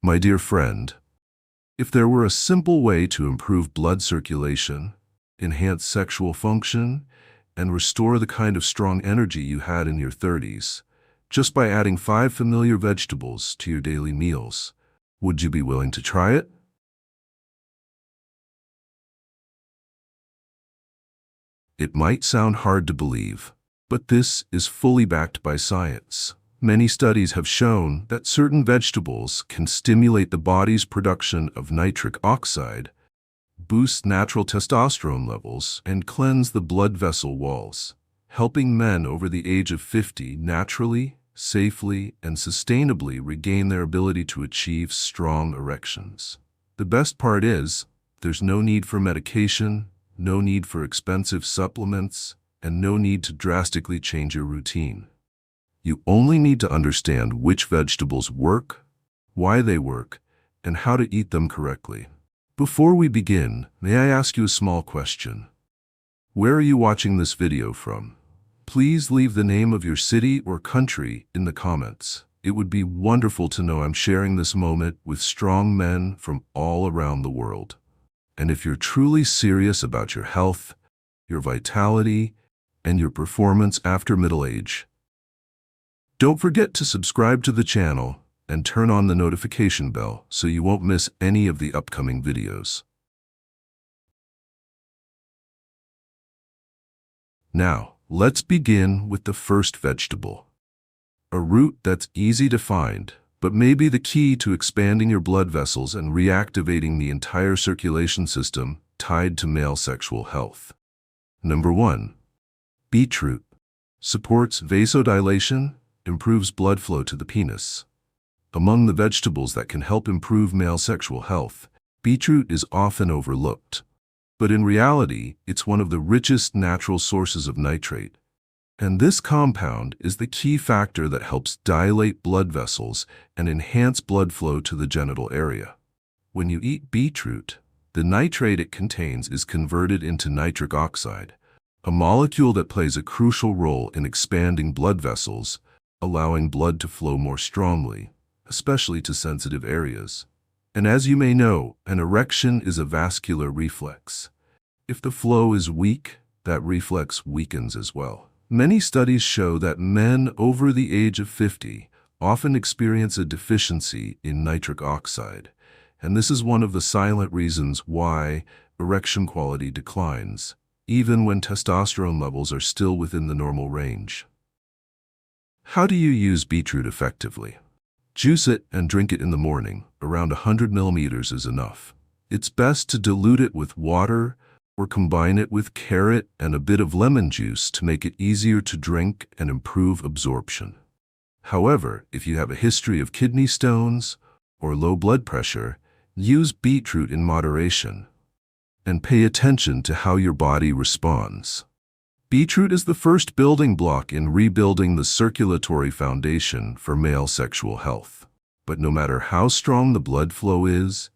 My dear friend, if there were a simple way to improve blood circulation, enhance sexual function, and restore the kind of strong energy you had in your 30s, just by adding 5 familiar vegetables to your daily meals, would you be willing to try it? It might sound hard to believe, but this is fully backed by science. Many studies have shown that certain vegetables can stimulate the body's production of nitric oxide, boost natural testosterone levels, and cleanse the blood vessel walls, helping men over the age of 50 naturally, safely, and sustainably regain their ability to achieve strong erections. The best part is, there's no need for medication, no need for expensive supplements, and no need to drastically change your routine. You only need to understand which vegetables work, why they work, and how to eat them correctly. Before we begin, may I ask you a small question? Where are you watching this video from? Please leave the name of your city or country in the comments. It would be wonderful to know I'm sharing this moment with strong men from all around the world. And if you're truly serious about your health, your vitality, and your performance after middle age, don't forget to subscribe to the channel and turn on the notification bell so you won't miss any of the upcoming videos. Now, let's begin with the first vegetable. A root that's easy to find, but may be the key to expanding your blood vessels and reactivating the entire circulation system tied to male sexual health. Number 1. Beetroot. Supports vasodilation, improves blood flow to the penis. Among the vegetables that can help improve male sexual health, beetroot is often overlooked. But in reality, it's one of the richest natural sources of nitrate. And this compound is the key factor that helps dilate blood vessels and enhance blood flow to the genital area. When you eat beetroot, the nitrate it contains is converted into nitric oxide, a molecule that plays a crucial role in expanding blood vessels, allowing blood to flow more strongly, especially to sensitive areas. And as you may know, an erection is a vascular reflex. If the flow is weak, that reflex weakens as well. Many studies show that men over the age of 50 often experience a deficiency in nitric oxide, and this is one of the silent reasons why erection quality declines, even when testosterone levels are still within the normal range. How do you use beetroot effectively? Juice it and drink it in the morning. Around 100 milliliters is enough. It's best to dilute it with water or combine it with carrot and a bit of lemon juice to make it easier to drink and improve absorption. However, if you have a history of kidney stones or low blood pressure, use beetroot in moderation and pay attention to how your body responds. Beetroot is the first building block in rebuilding the circulatory foundation for male sexual health. But no matter how strong the blood flow is,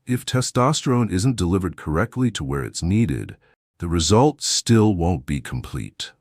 if testosterone isn't delivered correctly to where it's needed, the result still won't be complete.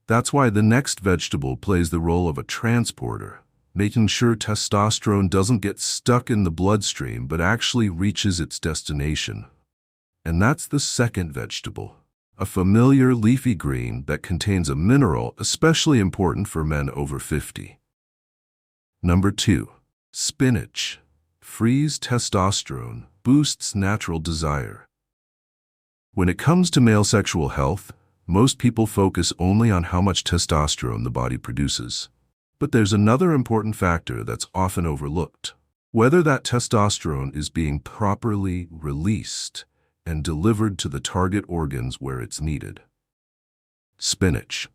That's why the next vegetable plays the role of a transporter, making sure testosterone doesn't get stuck in the bloodstream but actually reaches its destination. And that's the second vegetable. A familiar leafy green that contains a mineral especially important for men over 50. Number 2. Spinach. Frees testosterone, boosts natural desire. When it comes to male sexual health, most people focus only on how much testosterone the body produces. But there's another important factor that's often overlooked: whether that testosterone is being properly released and delivered to the target organs where it's needed. Spinach,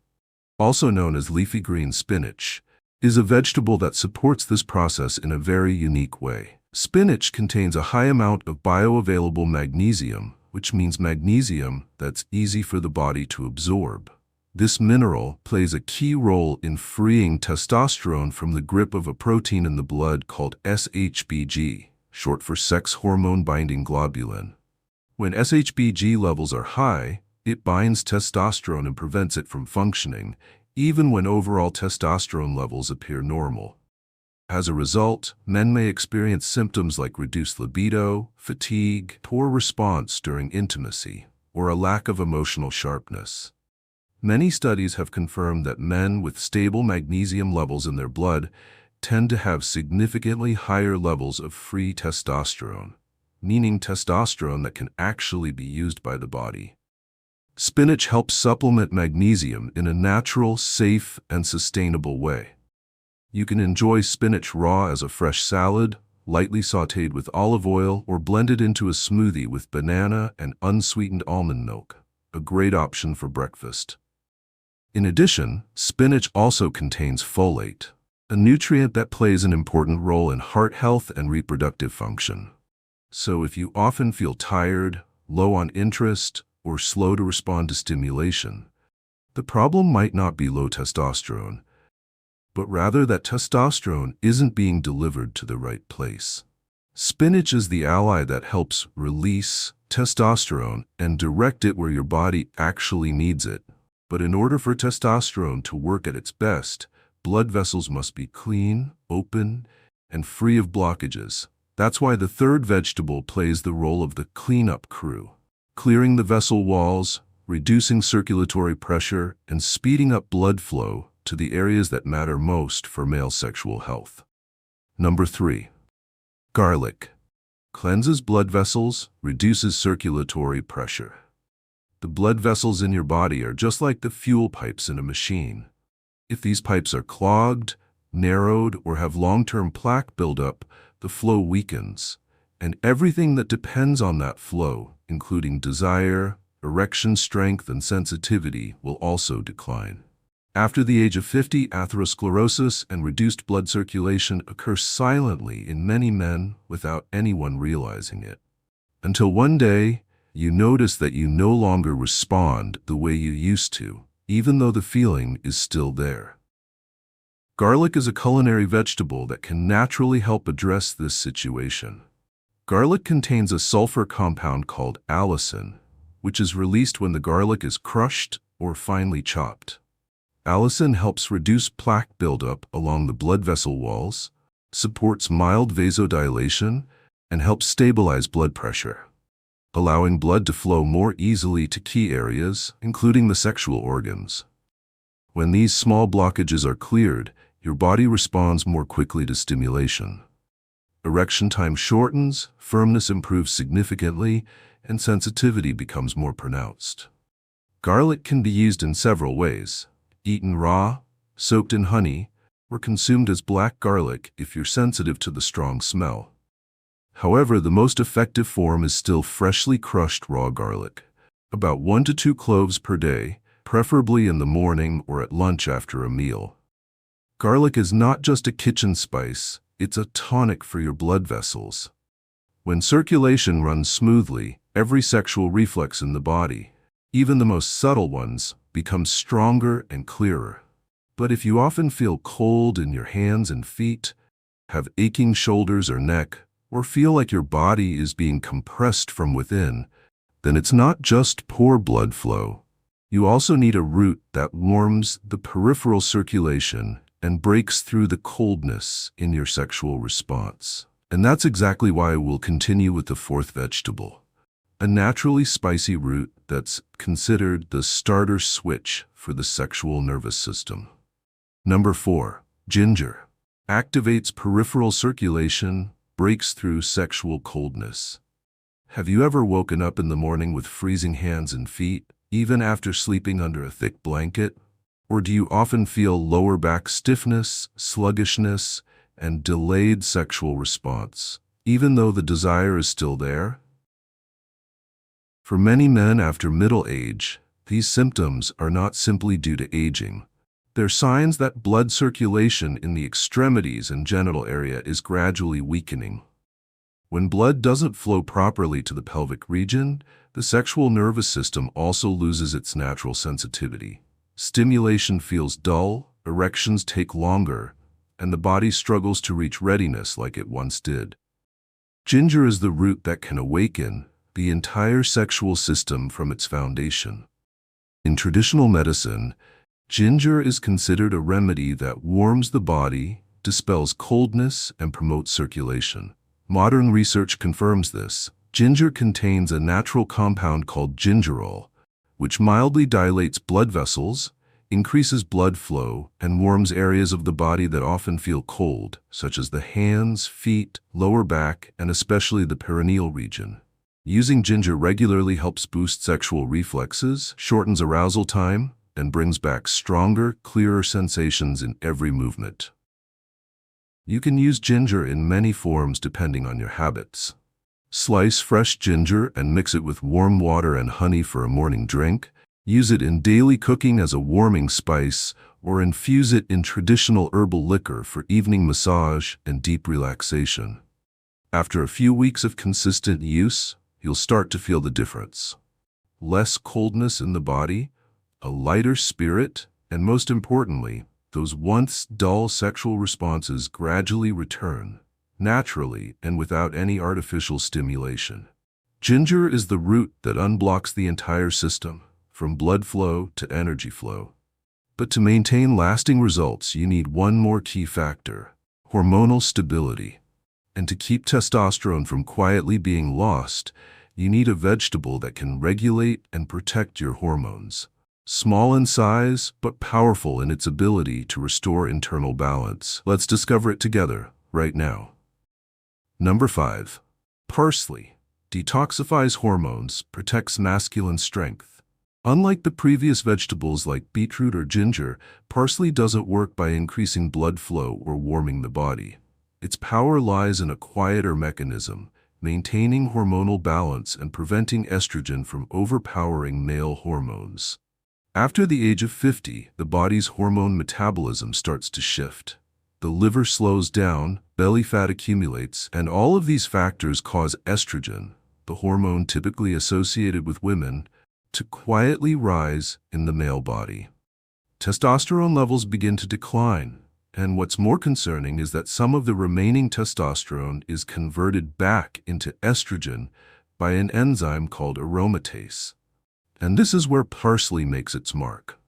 also known as leafy green spinach, is a vegetable that supports this process in a very unique way. Spinach contains a high amount of bioavailable magnesium, which means magnesium that's easy for the body to absorb. This mineral plays a key role in freeing testosterone from the grip of a protein in the blood called SHBG, short for sex hormone-binding globulin. When SHBG levels are high, it binds testosterone and prevents it from functioning, even when overall testosterone levels appear normal. As a result, men may experience symptoms like reduced libido, fatigue, poor response during intimacy, or a lack of emotional sharpness. Many studies have confirmed that men with stable magnesium levels in their blood tend to have significantly higher levels of free testosterone, meaning testosterone that can actually be used by the body. Spinach helps supplement magnesium in a natural, safe, and sustainable way. You can enjoy spinach raw as a fresh salad, lightly sautéed with olive oil, or blended into a smoothie with banana and unsweetened almond milk, a great option for breakfast. In addition, spinach also contains folate, a nutrient that plays an important role in heart health and reproductive function. So if you often feel tired, low on interest, or slow to respond to stimulation, the problem might not be low testosterone, but rather that testosterone isn't being delivered to the right place. Spinach is the ally that helps release testosterone and direct it where your body actually needs it. But in order for testosterone to work at its best, blood vessels must be clean, open, and free of blockages. That's why the third vegetable plays the role of the cleanup crew, clearing the vessel walls, reducing circulatory pressure, and speeding up blood flow to the areas that matter most for male sexual health. Number 3. Garlic. Cleanses blood vessels, reduces circulatory pressure. The blood vessels in your body are just like the fuel pipes in a machine. If these pipes are clogged, narrowed, or have long-term plaque buildup, the flow weakens, and everything that depends on that flow, including desire, erection strength, and sensitivity, will also decline. After the age of 50, atherosclerosis and reduced blood circulation occur silently in many men without anyone realizing it. Until one day, you notice that you no longer respond the way you used to, even though the feeling is still there. Garlic is a culinary vegetable that can naturally help address this situation. Garlic contains a sulfur compound called allicin, which is released when the garlic is crushed or finely chopped. Allicin helps reduce plaque buildup along the blood vessel walls, supports mild vasodilation, and helps stabilize blood pressure, allowing blood to flow more easily to key areas, including the sexual organs. When these small blockages are cleared, your body responds more quickly to stimulation. Erection time shortens, firmness improves significantly, and sensitivity becomes more pronounced. Garlic can be used in several ways: eaten raw, soaked in honey, or consumed as black garlic if you're sensitive to the strong smell. However, the most effective form is still freshly crushed raw garlic, about 1 to 2 cloves per day, preferably in the morning or at lunch after a meal. Garlic is not just a kitchen spice, it's a tonic for your blood vessels. When circulation runs smoothly, every sexual reflex in the body, even the most subtle ones, becomes stronger and clearer. But if you often feel cold in your hands and feet, have aching shoulders or neck, or feel like your body is being compressed from within, then it's not just poor blood flow. You also need a root that warms the peripheral circulation and breaks through the coldness in your sexual response. And that's exactly why we'll continue with the fourth vegetable, a naturally spicy root that's considered the starter switch for the sexual nervous system. Number 4. Ginger. Activates peripheral circulation, breaks through sexual coldness. Have you ever woken up in the morning with freezing hands and feet, even after sleeping under a thick blanket? Or do you often feel lower back stiffness, sluggishness, and delayed sexual response, even though the desire is still there? For many men after middle age, these symptoms are not simply due to aging. They're signs that blood circulation in the extremities and genital area is gradually weakening. When blood doesn't flow properly to the pelvic region, the sexual nervous system also loses its natural sensitivity. Stimulation feels dull, erections take longer, and the body struggles to reach readiness like it once did. Ginger is the root that can awaken the entire sexual system from its foundation. In traditional medicine, ginger is considered a remedy that warms the body, dispels coldness, and promotes circulation. Modern research confirms this. Ginger contains a natural compound called gingerol, which mildly dilates blood vessels, increases blood flow, and warms areas of the body that often feel cold, such as the hands, feet, lower back, and especially the perineal region. Using ginger regularly helps boost sexual reflexes, shortens arousal time, and brings back stronger, clearer sensations in every movement. You can use ginger in many forms depending on your habits. Slice fresh ginger and mix it with warm water and honey for a morning drink. Use it in daily cooking as a warming spice, or infuse it in traditional herbal liquor for evening massage and deep relaxation. After a few weeks of consistent use, you'll start to feel the difference. Less coldness in the body, a lighter spirit, and most importantly, those once dull sexual responses gradually return, naturally and without any artificial stimulation. Ginger is the root that unblocks the entire system, from blood flow to energy flow. But to maintain lasting results, you need one more key factor: hormonal stability. And to keep testosterone from quietly being lost, you need a vegetable that can regulate and protect your hormones. Small in size, but powerful in its ability to restore internal balance. Let's discover it together, right now. Number 5. Parsley. Detoxifies hormones, protects masculine strength. Unlike the previous vegetables like beetroot or ginger, parsley doesn't work by increasing blood flow or warming the body. Its power lies in a quieter mechanism, maintaining hormonal balance and preventing estrogen from overpowering male hormones. After the age of 50, the body's hormone metabolism starts to shift. The liver slows down, belly fat accumulates, and all of these factors cause estrogen, the hormone typically associated with women, to quietly rise in the male body. Testosterone levels begin to decline, and what's more concerning is that some of the remaining testosterone is converted back into estrogen by an enzyme called aromatase. And this is where parsley makes its mark.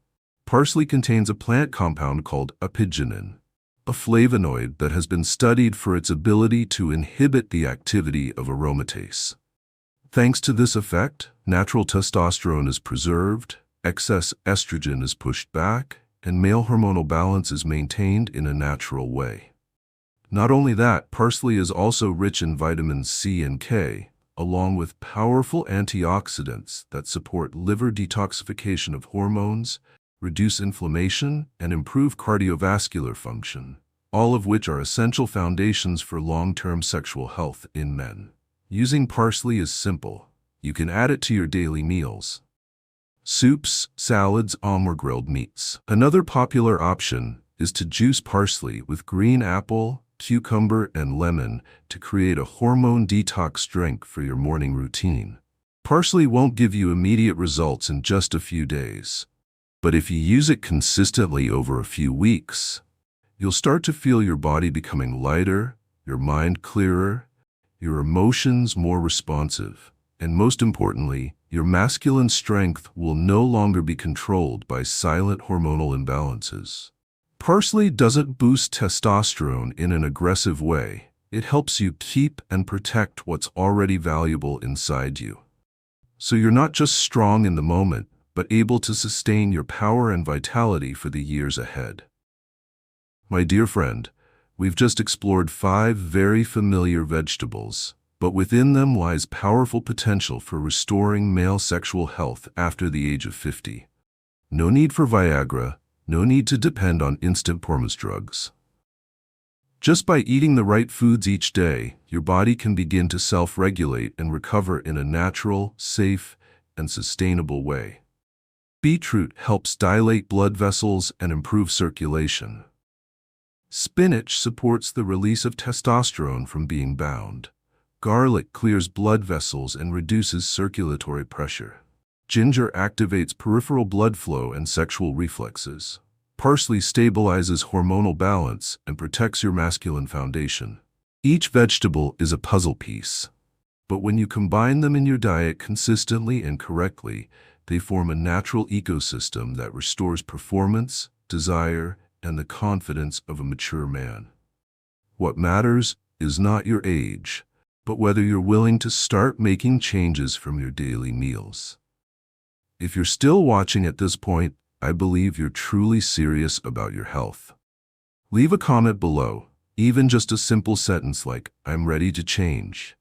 Parsley contains a plant compound called apigenin, a flavonoid that has been studied for its ability to inhibit the activity of aromatase. Thanks to this effect, natural testosterone is preserved, excess estrogen is pushed back, and male hormonal balance is maintained in a natural way. Not only that, parsley is also rich in vitamins C and K, along with powerful antioxidants that support liver detoxification of hormones, reduce inflammation, and improve cardiovascular function, all of which are essential foundations for long-term sexual health in men. Using parsley is simple. You can add it to your daily meals: soups, salads, or grilled meats. Another popular option is to juice parsley with green apple, cucumber, and lemon to create a hormone detox drink for your morning routine. Parsley won't give you immediate results in just a few days, but if you use it consistently over a few weeks, you'll start to feel your body becoming lighter, your mind clearer, your emotions more responsive, and most importantly, your masculine strength will no longer be controlled by silent hormonal imbalances. Parsley doesn't boost testosterone in an aggressive way. It helps you keep and protect what's already valuable inside you. So you're not just strong in the moment, but able to sustain your power and vitality for the years ahead. My dear friend, we've just explored 5 very familiar vegetables, but within them lies powerful potential for restoring male sexual health after the age of 50. No need for Viagra. No need to depend on instant performance drugs. Just by eating the right foods each day, your body can begin to self-regulate and recover in a natural, safe, and sustainable way. Beetroot helps dilate blood vessels and improve circulation. Spinach supports the release of testosterone from being bound. Garlic clears blood vessels and reduces circulatory pressure. Ginger activates peripheral blood flow and sexual reflexes. Parsley stabilizes hormonal balance and protects your masculine foundation. Each vegetable is a puzzle piece, but when you combine them in your diet consistently and correctly, they form a natural ecosystem that restores performance, desire, and the confidence of a mature man. What matters is not your age, but whether you're willing to start making changes from your daily meals. If you're still watching at this point, I believe you're truly serious about your health. Leave a comment below, even just a simple sentence like, "I'm ready to change."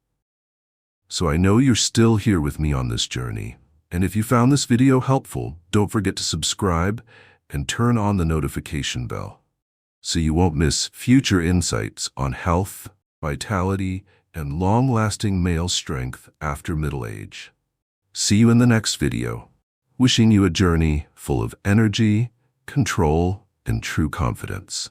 So I know you're still here with me on this journey. And if you found this video helpful, don't forget to subscribe and turn on the notification bell so you won't miss future insights on health, vitality, and long-lasting male strength after middle age. See you in the next video. Wishing you a journey full of energy, control, and true confidence.